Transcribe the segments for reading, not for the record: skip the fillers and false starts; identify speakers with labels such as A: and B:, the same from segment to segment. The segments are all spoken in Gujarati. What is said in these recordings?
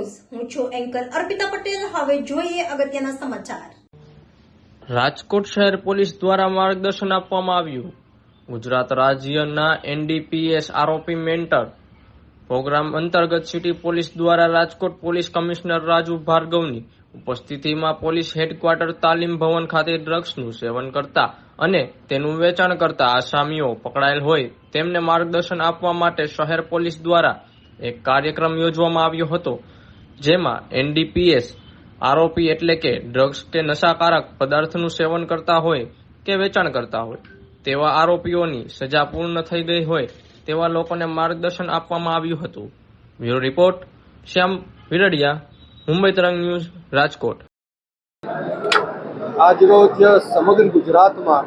A: ન્યૂઝ હું છું એન્કર અર્પિતા પટેલ। હવે જોઈએ અગત્યના સમાચાર।
B: રાજકોટ શહેર પોલીસ દ્વારા માર્ગદર્શન આપવામાં આવ્યું। ગુજરાત રાજ્યના એનડીપીએસ આરોપી મેન્ટર પ્રોગ્રામ અંતર્ગત સિટી પોલીસ દ્વારા રાજકોટ પોલીસ કમિશનર રાજુ ભાર્ગવની ઉપસ્થિતિમાં પોલીસ હેડક્વાર્ટર તાલીમ ભવન ખાતે ડ્રગ્સનું સેવન કરતા અને તેનું વેચાણ કરતા આસામીઓ પકડાયેલ હોય તેમને માર્ગદર્શન આપવા માટે શહેર પોલીસ દ્વારા એક કાર્યક્રમ યોજવામાં આવ્યો હતો, જેમાં એનડીપીએસ આરોપી એટલે કે ડ્રગ્સ કે નશાકારક પદાર્થનું સેવન કરતા હોય કે વેચાણ કરતા હોય તેવા આરોપીઓની સજા પૂર્ણ થઈ ગઈ હોય તેવા લોકોને માર્ગદર્શન આપવામાં આવ્યું હતું। બ્યુરો રિપોર્ટ શ્યામ વિરડિયા, મુંબઈ તરંગ ન્યૂઝ, રાજકોટ।
C: આજરોજ સમગ્ર ગુજરાતમાં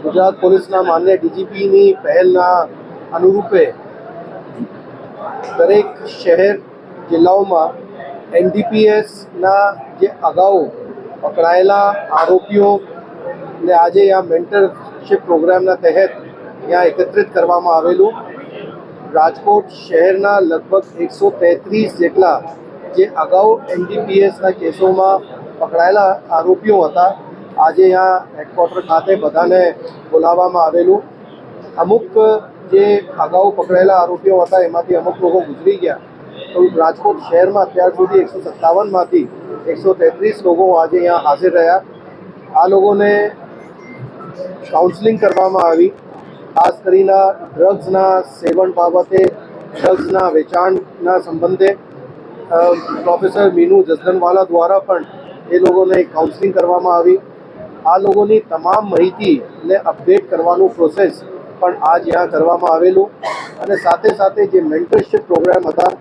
C: ગુજરાત પોલીસના માન્ય ડીજીપીની પહેલના અનુરૂપે દરેક શહેર જિલ્લાઓમાં એનડીપીએસના જે અગાઉ પકડાયેલા આરોપીઓને આજે આ મેન્ટરશિપ પ્રોગ્રામના તહેત ત્યાં એકત્રિત કરવામાં આવેલું। રાજકોટ શહેરના લગભગ 133 જેટલા જે અગાઉ એનડીપીએસના કેસોમાં પકડાયેલા આરોપીઓ હતા, આજે यहाँ હેડક્વાર્ટર ખાતે બધાને બોલાવવામાં આવેલું। અમુક જે અગાઉ પકડાયેલા આરોપીઓ હતા એમાંથી અમુક લોકો ગુજરી ગયા, તો રાજકોટ શહેરમાં અત્યાર સુધી 157માંથી 133 લોકો આજે यहाँ હાજર રહ્યા। આ લોકોને કાઉન્સેલિંગ કરવામાં આવી, ખાસ કરીને ડ્રગ્સના સેવન બાબતે, ડ્રગ્સના વેચાણના સંબંધે પ્રોફેસર મીનુ જસદનવાલા દ્વારા પણ એ લોકોને કાઉન્સેલિંગ કરવામાં આવી। આ લોકોની તમામ માહિતીને અપડેટ કરવાનું પ્રોસેસ પણ આજ यहाँ કરવામાં આવેલું અને સાથે સાથે જે મેન્ટરશિપ પ્રોગ્રામ હતા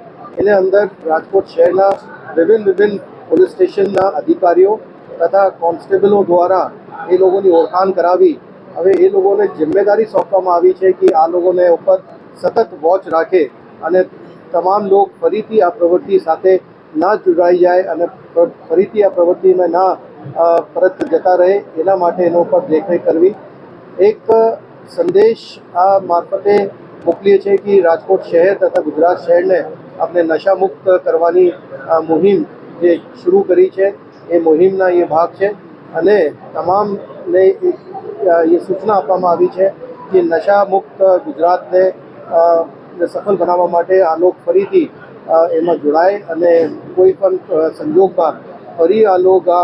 C: એને અંદર રાજકોટ શહેરના વિભિન્ન પોલીસ સ્ટેશનના અધિકારીઓ તથા કોન્સ્ટેબલો દ્વારા એ લોકોની ઓળખાણ કરાવી હવે એ લોકોને જિમ્મેદારી સોંપવામાં આવી છે કે આ લોકોને ઉપર સતત વોચ રાખે અને તમામ લોકો ફરીથી આ પ્રવૃત્તિ સાથે ના જોડાઈ જાય અને ફરીથી આ પ્રવૃત્તિમાં ના પરત જતા રહે એના માટે એના ઉપર દેખરેખ કરવી। એક સંદેશ આ મારફતે મોકલીએ છીએ કે રાજકોટ શહેર તથા ગુજરાત શહેરને આપણે નશામુક્ત કરવાની મુહિમ જે શરૂ કરી છે એ મુહિમના એ ભાગ છે અને તમામને એ સૂચના આપવામાં આવી છે કે નશામુક્ત ગુજરાતને સફળ બનાવવા માટે આ લોકો ફરીથી એમાં જોડાય અને કોઈ પણ સંજોગમાં ફરી આ લોકો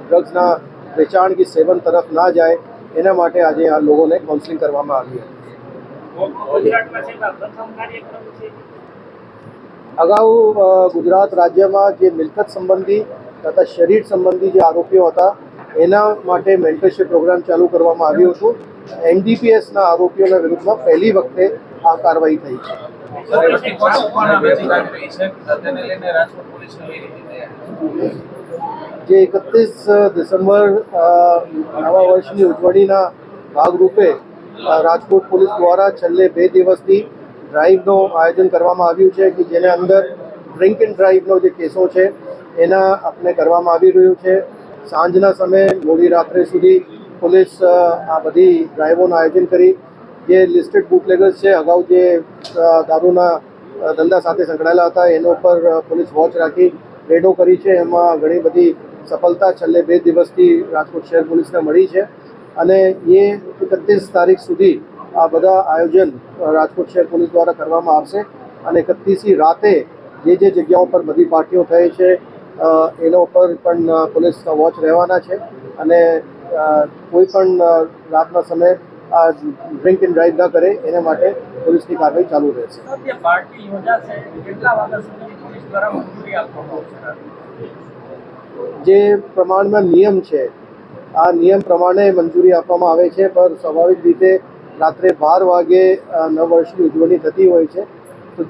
C: ડ્રગ્સના વેચાણ કે સેવન તરફ ના જાય એના માટે આજે આ લોકોને કાઉન્સેલિંગ કરવામાં આવી હતી। અગાઉ ગુજરાત રાજ્યમાં જે મિલકત સંબંધી તથા શરીર સંબંધી જે આરોપીઓ હતા એના માટે મેન્ટરશિપ પ્રોગ્રામ ચાલુ કરવામાં આવ્યું હતું। એનડીપીએસના આરોપીઓના વિરુદ્ધમાં પહેલી વખતે આ કાર્યવાહી થઈ છે। જે 31 ડિસેમ્બર નવા વર્ષની ઉજવણીના ભાગરૂપે રાજકોટ પોલીસ દ્વારા છેલ્લે 2 દિવસથી ડ્રાઈવનું આયોજન કરવામાં આવ્યું છે કે જેને અંદર ડ્રિંક એન્ડ ડ્રાઈવનો જે કેસો છે એના આપણે કરવામાં આવી રહ્યું છે। સાંજના સમયે મોડી રાત્રે સુધી પોલીસ આ બધી ડ્રાઈવોનું આયોજન કરી જે લિસ્ટેડ બુટલેગર્સ છે અગાઉ જે દારૂના ધંધા સાથે સંકળાયેલા હતા એના ઉપર પોલીસ વોચ રાખી રેડો કરી છે। એમાં ઘણી બધી સફળતા છેલ્લે 2 દિવસથી રાજકોટ શહેર પોલીસને મળી છે અને એ 31 તારીખ સુધી આ બધા આયોજન રાજકોટ શહેર પોલીસ દ્વારા કરવામાં આવશે અને 31મી રાતે જે જગ્યાઓ પર બધી પાર્ટીઓ થઈ છે એના ઉપર પણ પોલીસ વોચ રહેવાના છે અને કોઈ પણ રાતના સમયે આ ડ્રિંક એન્ડ ડ્રાઈવ ના કરે એના માટે પોલીસની કાર્યવાહી ચાલુ રહેશે। જે પ્રમાણમાં નિયમ છે આ નિયમ પ્રમાણે મંજૂરી આપવામાં આવે છે, પણ સ્વાભાવિક રીતે રાત્રે 12 વાગે નવ વર્ષની ઉજવણી થતી હોય છે તો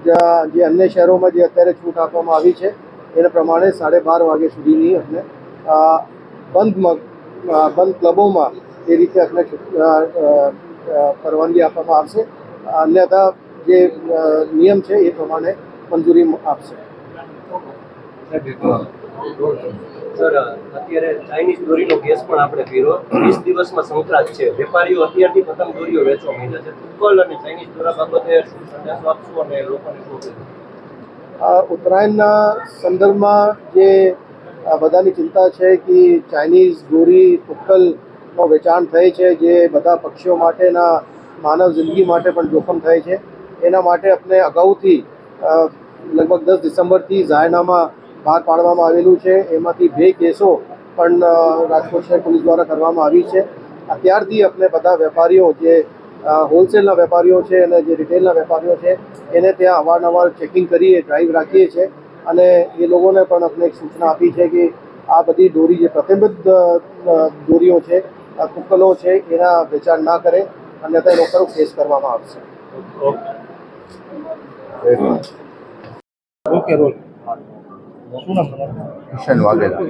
C: જે અન્ય શહેરોમાં જે અત્યારે છૂટ આપવામાં આવી છે એના પ્રમાણે 12:30 વાગ્યા સુધીની આપણે બંધ ક્લબોમાં એ રીતે આપણે પરવાનગી આપવામાં આવશે, અન્યથા જે નિયમ છે એ પ્રમાણે મંજૂરી આપશે।
D: સર, અત્યારે ચાઇનીઝ દોરીનો કેસ પણ આપણે પીરો 20 દિવસમાં સંક્રાંત છે, વેપારીઓ અત્યારથી પતંગ દોરીઓ વેચવા માંડ્યા છે, ફૂટબોલ અને ચાઇનીઝ દોરા બાબતે શું સંદેશો આપશો અને લોકોને શું કહેશો?
C: ઉત્તરાયણના સંદર્ભમાં જે બધાની ચિંતા છે કે ચાઇનીઝ દોરી તુક્કલનો વેચાણ થાય છે, જે બધા પક્ષીઓ માટેના માનવ જિંદગી માટે પણ જોખમ થાય છે. એના માટે આપણે અગાઉથી લગભગ 10 ડિસેમ્બરથી જાહેરનામા બહાર પાડવામાં આવેલું છે. એમાંથી 2 કેસો પણ રાજકોટ શહેર પોલીસ દ્વારા કરવામાં આવી છે. અત્યારથી આપણે બધા વેપારીઓ જે હોલસેલના વેપારીઓ છે અને જે રિટેલના વેપારીઓ છે એને ત્યાં અવારનવાર ચેકિંગ કરીએ, ડ્રાઈવ રાખીએ છીએ અને એ લોકોને પણ આપણે એક સૂચના આપી છે કે આ બધી દોરી જે પ્રતિબંધિત દોરીઓ છે, તુક્કલો છે, એના વેચાણ ના કરે અને તેનો પર કેસ કરવામાં આવશે.
E: ઓકે રોલ શું નામ તમારું?
F: કિશન વાઘેલા.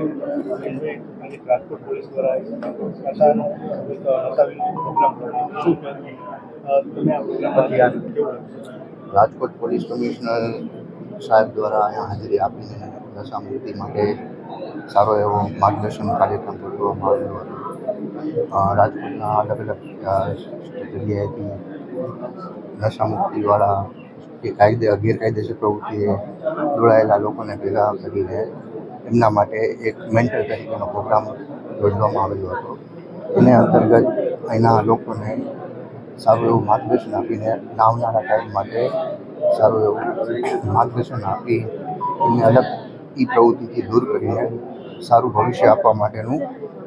E: રાજકોટ પોલીસ દ્વારા નશાનો પ્રોગ્રામ શું તમે આ પ્રોગ્રામ કેવું?
F: રાજકોટ પોલીસ કમિશનર સાહેબ દ્વારા અહીંયા હાજરી આપીને નશા મુક્તિ માટે સારો એવો માર્ગદર્શન કાર્યક્રમ કરવામાં આવેલો હતો. રાજકોટના અલગ અલગ જગ્યાએથી નશા મુક્તિવાળા કે ગેરકાયદેસર પ્રવૃત્તિએ જોડાયેલા લોકોને ભેગા કરીને એમના માટે એક મેન્ટર તરીકેનો પ્રોગ્રામ યોજવામાં આવેલો હતો. એને અંતર્ગત અહીંના લોકોને સારું એવું માર્ગદર્શન આપીને આવનારા ટાઈમ માટે સારું એવું માર્ગદર્શન આપી એમને અલગ પ્રવૃત્તિથી દૂર કરીને સારું ભવિષ્ય આપવા માટેનું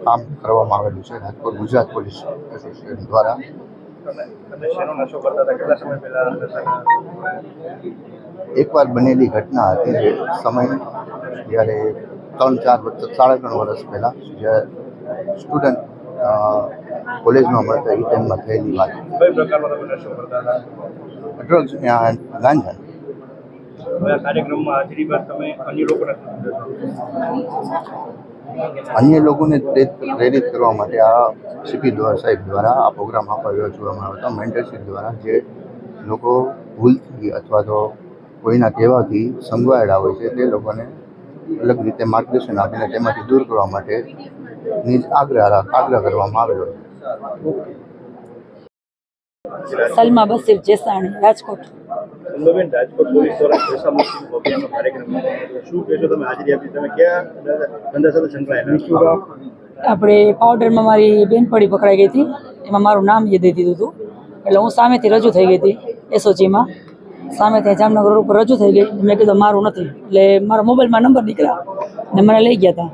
F: કામ કરવામાં આવેલું છે રાજકોટ ગુજરાત પોલીસ એસોસિએશન દ્વારા.
E: તમે શેનો નશો કરતા હતા? કેટલા સમય પહેલા?
F: એકવાર બનેલી ઘટના હતી જે સમય જ્યારે 3-3 વર્ષ પહેલાં જ્યારે સ્ટુડન્ટ કોલેજમાં મળતા એ ટાઈમમાં થયેલી વાત.
E: કઈ પ્રકારનો તમે નશો કરતા હતા?
F: ડ્રગ્સ, ગાંજા.
E: હવે આ કાર્યક્રમમાં હાજરી બાદ તમે
F: અન્ય લોકોને પ્રેરિત કરવા માટે આ સીપી સાહેબ દ્વારા આ પ્રોગ્રામ યોજવામાં આવ્યો હતો મેન્ટરશીપ દ્વારા. જે લોકો ભૂલથી અથવા તો કોઈના કહેવાથી સંગવાયેલા હોય છે તે લોકોને અલગ રીતે માર્ગદર્શન આપીને તેમાંથી દૂર કરવા માટે આગ્રહ કરવામાં આવેલો.
G: સલમા બસીર જેસાણી, રાજકોટ.
E: સંભાબેન, રાજકોટ પોલીસ દ્વારા નશા મુક્તિનો અભિયાનનો કાર્યક્રમ શું કહેશો? તમે હાજરી આપી, તમે કયા ધંધા સાથે સંકળાયેલા?
G: આપણે પાવડરમાં મારી બેનપડી પકડાઈ ગઈ હતી, એમાં મારું નામ દઈ દીધું હતું એટલે હું સામેથી રજૂ થઈ ગઈ હતી એસઓજીમાં. સામે ત્યાં જામનગર રોડ ઉપર રજૂ થઈ ગઈ. મેં કીધું મારું નથી, એટલે મારા મોબાઈલમાં નંબર નીકળ્યા ને મને લઈ ગયા હતા.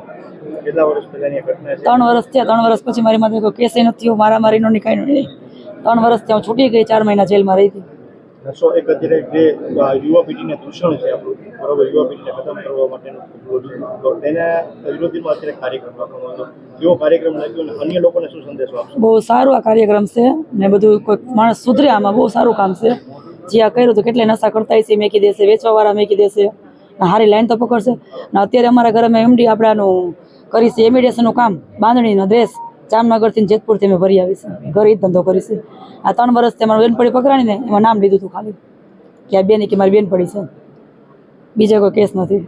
E: કેટલા વર્ષ પહેલાની ઘટના છે?
G: 3 વર્ષ થયા. 3 વર્ષ પછી મારી માથે કોઈ કેસ નથી થયો, મારામારીનો નહીં, કાંઈ નહીં. 3 વર્ષ ત્યાં છૂટી ગઈ, 4 મહિના જેલમાં રહી હતી.
E: નશો એક અત્યારે જે યુવા પેઢીને દૂષણ છે આપણું, બરોબર, યુવા પેઢીને ખતમ કરવા માટેનું તો તેના વિરોધીમાં અત્યારે કાર્યક્રમ રાખવાનો હતો. કેવો કાર્યક્રમ લાગ્યો અને અન્ય લોકોને શું સંદેશો આપશો?
G: બહુ સારો આ કાર્યક્રમ છે ને બધું કોઈ માણસ સુધરે આમાં બહુ સારું કામ છે. જે આ કર્યું તો કેટલાય નશા કરતા છે મેકી દેશે, વેચવાવાળા મેકી દેશે, સારી લાઈન તો પકડશે. ને અત્યારે અમારા ઘરમાં એમડી આપણાનું કરીશ ઇમિડિએશનનું કામ, બાંધણીનો ડ્રેસ જામનગરથી જેતપુરથી અમે ભરી આવીશું, ઘરે ધંધો કરીશું. આ 3 વર્ષથી અમારું બેનપડી પકડાણીને એમાં નામ લીધું હતું ખાલી કે આ બેન કે મારી બેનપડી છે, બીજા કોઈ કેસ નથી.